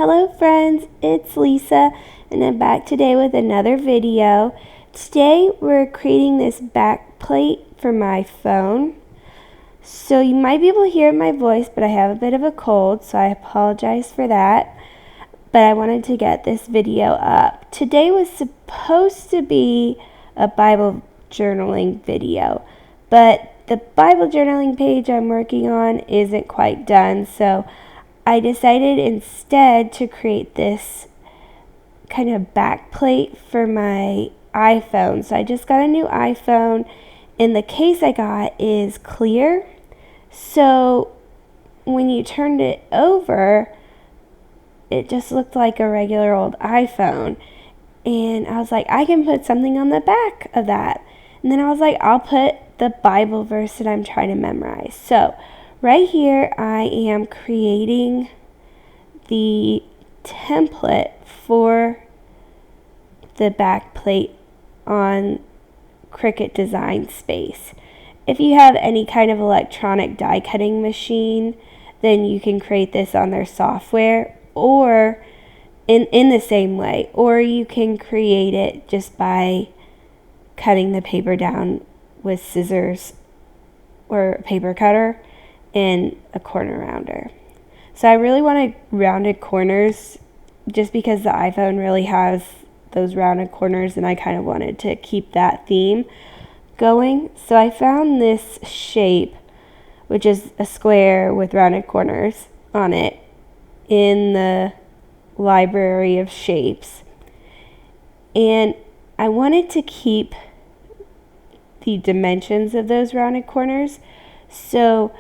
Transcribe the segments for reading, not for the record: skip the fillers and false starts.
Hello friends, it's Lisa and I'm back today with another video. Today we're creating this back plate for my phone. So you might be able to hear my voice, but I have a bit of a cold, so I apologize for that. But I wanted to get this video up. Today was supposed to be a Bible journaling video, but the Bible journaling page I'm working on isn't quite done, so I decided instead to create this kind of back plate for my iPhone. So I just got a new iPhone and the case I got is clear. So when you turned it over, it just looked like a regular old iPhone. And I was like, I can put something on the back of that. And then I was like, I'll put the Bible verse that I'm trying to memorize. So right here, I am creating the template for the back plate on Cricut Design Space. If you have any kind of electronic die cutting machine, then you can create this on their software or in the same way, or you can create it just by cutting the paper down with scissors or a paper cutter and a corner rounder. So I really wanted rounded corners just because the iPhone really has those rounded corners and I kind of wanted to keep that theme going. So I found this shape, which is a square with rounded corners on it, in the library of shapes. And I wanted to keep the dimensions of those rounded corners. So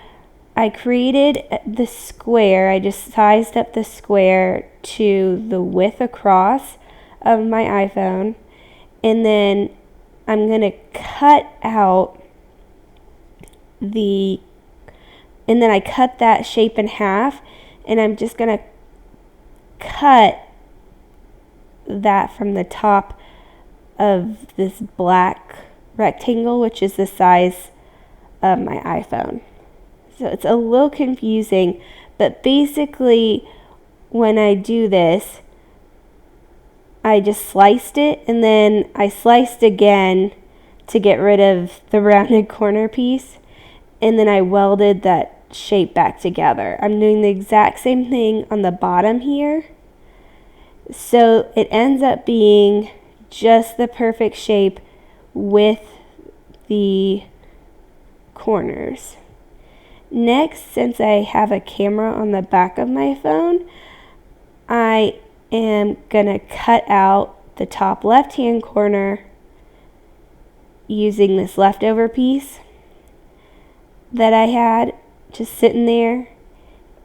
I created the square. I just sized up the square to the width across of my iPhone. And then I'm going to cut out and then I cut that shape in half. And I'm just going to cut that from the top of this black rectangle, which is the size of my iPhone. So it's a little confusing, but basically when I do this, I just sliced it and then I sliced again to get rid of the rounded corner piece, and then I welded that shape back together. I'm doing the exact same thing on the bottom here. So it ends up being just the perfect shape with the corners. Next, since I have a camera on the back of my phone, I am going to cut out the top left-hand corner using this leftover piece that I had just sitting there,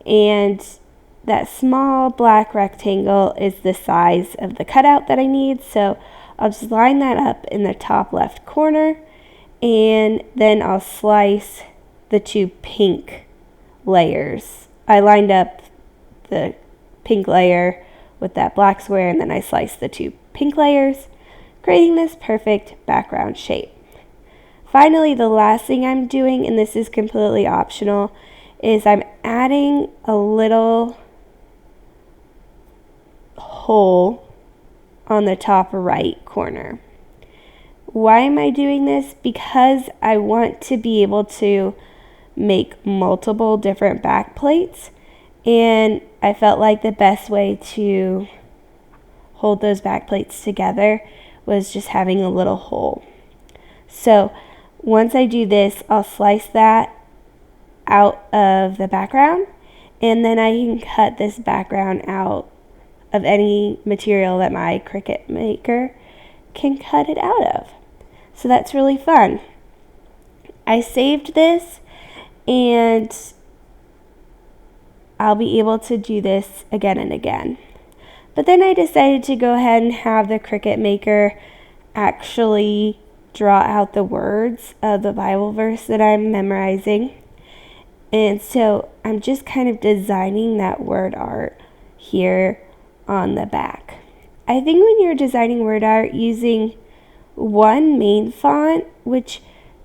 and that small black rectangle is the size of the cutout that I need. So I'll just line that up in the top left corner, and then I'll slice the two pink layers. I lined up the pink layer with that black square, and then I sliced the two pink layers, creating this perfect background shape. Finally, the last thing I'm doing, and this is completely optional, is I'm adding a little hole on the top right corner. Why am I doing this? Because I want to be able to make multiple different back plates, and I felt like the best way to hold those back plates together was just having a little hole. So once I do this, I'll slice that out of the background, and then I can cut this background out of any material that my Cricut maker can cut it out of. So that's really fun. I saved this, and I'll be able to do this again and again. But then I decided to go ahead and have the Cricut maker actually draw out the words of the Bible verse that I'm memorizing. And so I'm just kind of designing that word art here on the back. I think when you're designing word art using one main font, which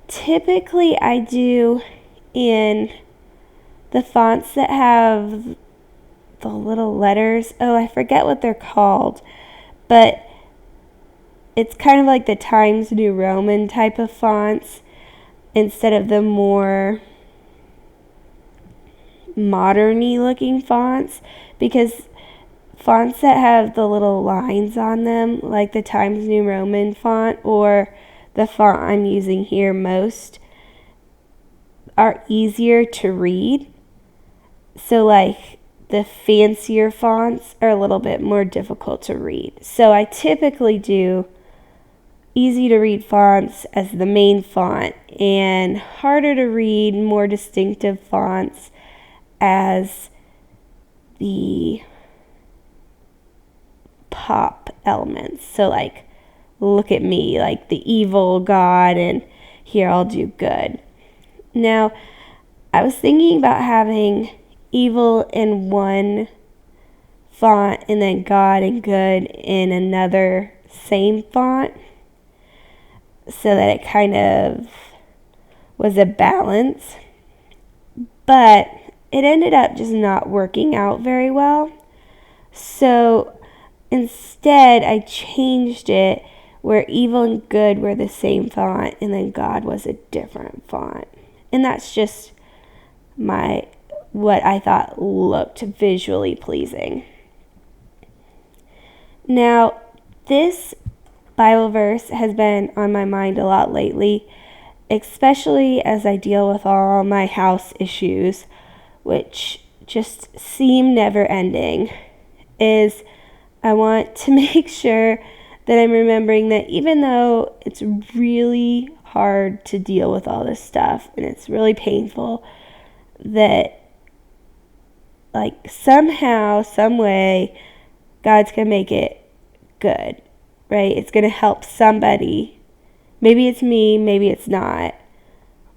typically I do in the fonts that have the little letters. Oh, I forget what they're called, but it's kind of like the Times New Roman type of fonts instead of the more modern-y looking fonts, because fonts that have the little lines on them, like the Times New Roman font or the font I'm using here most, are easier to read. So like the fancier fonts are a little bit more difficult to read. So I typically do easy to read fonts as the main font and harder to read, more distinctive fonts as the pop elements. So like, look at me, like the evil God, and here I'll do good. Now, I was thinking about having evil in one font and then God and good in another same font, so that it kind of was a balance. But it ended up just not working out very well. So instead, I changed it where evil and good were the same font and then God was a different font. And that's just what I thought looked visually pleasing. Now, this Bible verse has been on my mind a lot lately, especially as I deal with all my house issues, which just seem never ending, is I want to make sure that I'm remembering that even though it's really hard to deal with all this stuff and it's really painful, that like somehow, some way, God's going to make it good, right? It's going to help somebody. Maybe it's me, maybe it's not.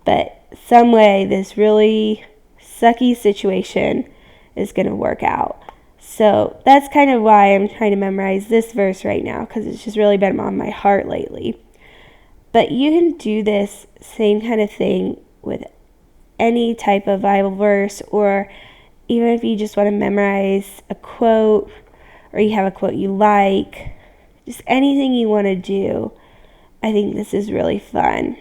But some way this really sucky situation is going to work out. So that's kind of why I'm trying to memorize this verse right now, because it's just really been on my heart lately. But you can do this same kind of thing with any type of Bible verse, or even if you just want to memorize a quote, or you have a quote you like, just anything you want to do. I think this is really fun.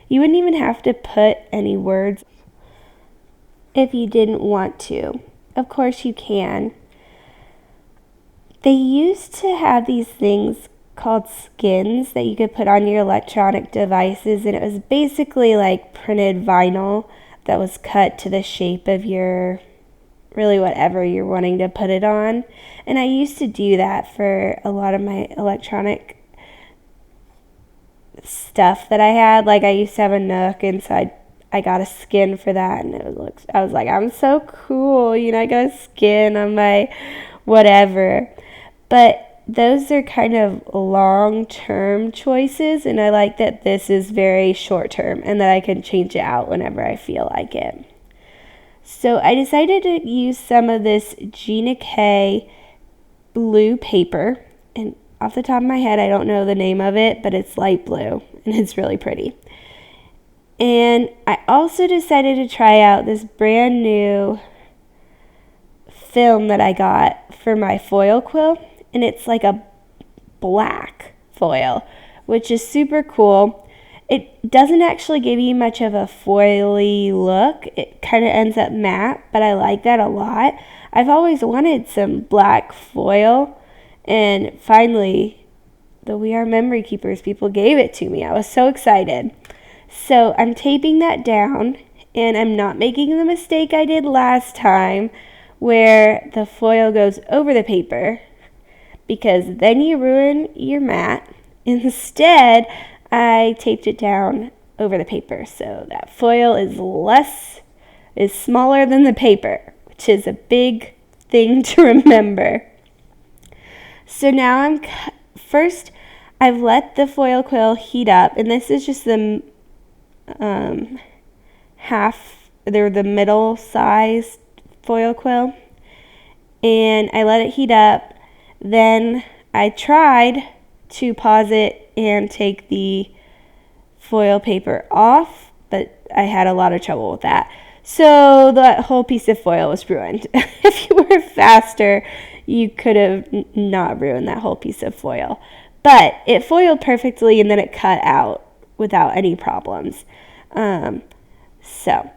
You wouldn't even have to put any words if you didn't want to. Of course you can. They used to have these things called skins that you could put on your electronic devices, and it was basically like printed vinyl that was cut to the shape of your, really whatever you're wanting to put it on. And I used to do that for a lot of my electronic stuff that I had. Like I used to have a Nook, and so I got a skin for that, and I was like, I'm so cool, I got a skin on my whatever. But those are kind of long-term choices, and I like that this is very short-term and that I can change it out whenever I feel like it. So I decided to use some of this Gina K blue paper, and off the top of my head, I don't know the name of it, but it's light blue, and it's really pretty. And I also decided to try out this brand new film that I got for my foil quill, and it's like a black foil, which is super cool. It doesn't actually give you much of a foily look. It kind of ends up matte, but I like that a lot. I've always wanted some black foil, and finally, the We Are Memory Keepers people gave it to me. I was so excited. So I'm taping that down, and I'm not making the mistake I did last time where the foil goes over the paper, because then you ruin your mat. Instead, I taped it down over the paper, so that foil is smaller than the paper, which is a big thing to remember. So now first I've let the foil quill heat up, and this is just the the middle sized foil quill, and I let it heat up. Then I tried to pause it and take the foil paper off, but I had a lot of trouble with that. So that whole piece of foil was ruined. If you were faster, you could have not ruined that whole piece of foil. But it foiled perfectly and then it cut out without any problems. So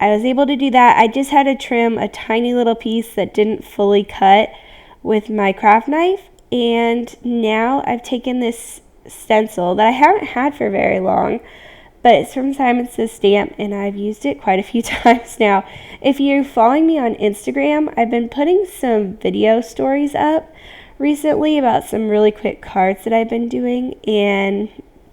I was able to do that. I just had to trim a tiny little piece that didn't fully cut with my craft knife. And now I've taken this stencil that I haven't had for very long, but it's from Simon Says Stamp, and I've used it quite a few times now. If you're following me on Instagram, I've been putting some video stories up recently about some really quick cards that I've been doing, and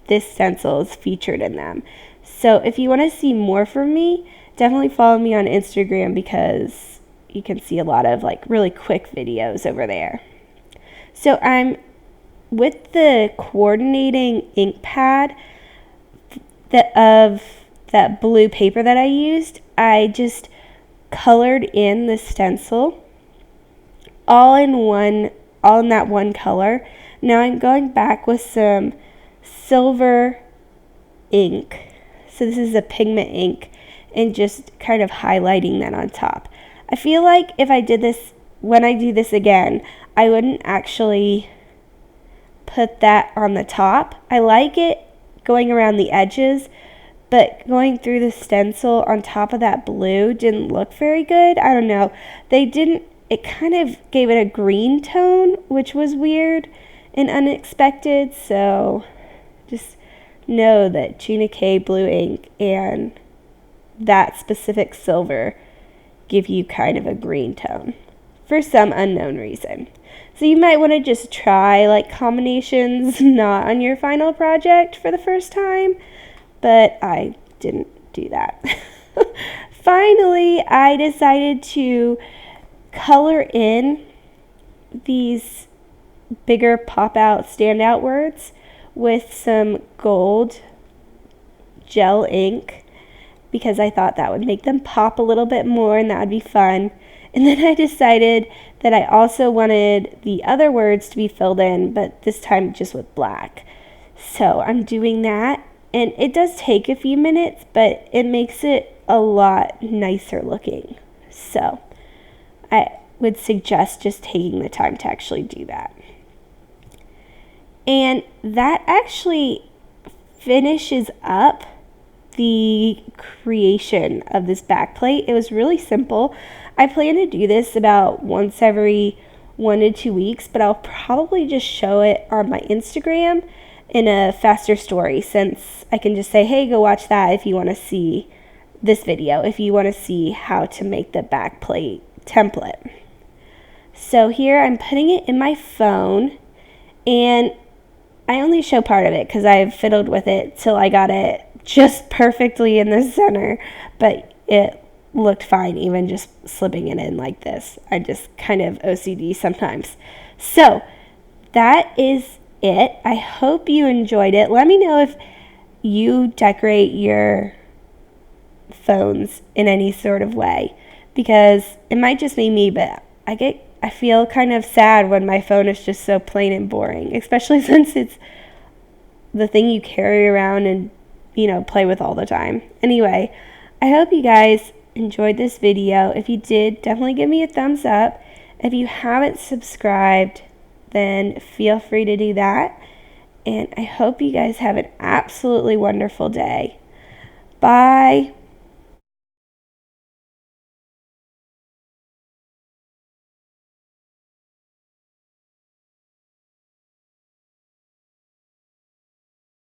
this stencil is featured in them. So if you want to see more from me, definitely follow me on Instagram because you can see a lot of like really quick videos over there. So I'm with the coordinating ink pad of that blue paper that I used. I just colored in the stencil all in that one color. Now I'm going back with some silver ink. So this is a pigment ink, and just kind of highlighting that on top. I feel like if I did this, when I do this again, I wouldn't actually put that on the top. I like it going around the edges, but going through the stencil on top of that blue didn't look very good. I don't know. It kind of gave it a green tone, which was weird and unexpected. So just know that Gina K blue ink and that specific silver give you kind of a green tone for some unknown reason. So you might want to just try like combinations not on your final project for the first time, but I didn't do that. Finally, I decided to color in these bigger pop-out, stand-out words with some gold gel ink because I thought that would make them pop a little bit more and that would be fun. And then I decided that I also wanted the other words to be filled in, but this time just with black. So I'm doing that, and it does take a few minutes, but it makes it a lot nicer looking. So I would suggest just taking the time to actually do that. And that actually finishes up the creation of this backplate. It was really simple. I plan to do this about once every 1 to 2 weeks, but I'll probably just show it on my Instagram in a faster story, since I can just say, hey, go watch that if you want to see this video, if you want to see how to make the backplate template. So here I'm putting it in my phone, and I only show part of it because I've fiddled with it till I got it just perfectly in the center, but it looked fine even just slipping it in like this. I just kind of OCD sometimes. So that is it. I hope you enjoyed it. Let me know if you decorate your phones in any sort of way, because it might just be me, but I feel kind of sad when my phone is just so plain and boring, especially since it's the thing you carry around and play with all the time. Anyway, I hope you guys enjoyed this video. If you did, definitely give me a thumbs up. If you haven't subscribed, then feel free to do that. And I hope you guys have an absolutely wonderful day. Bye.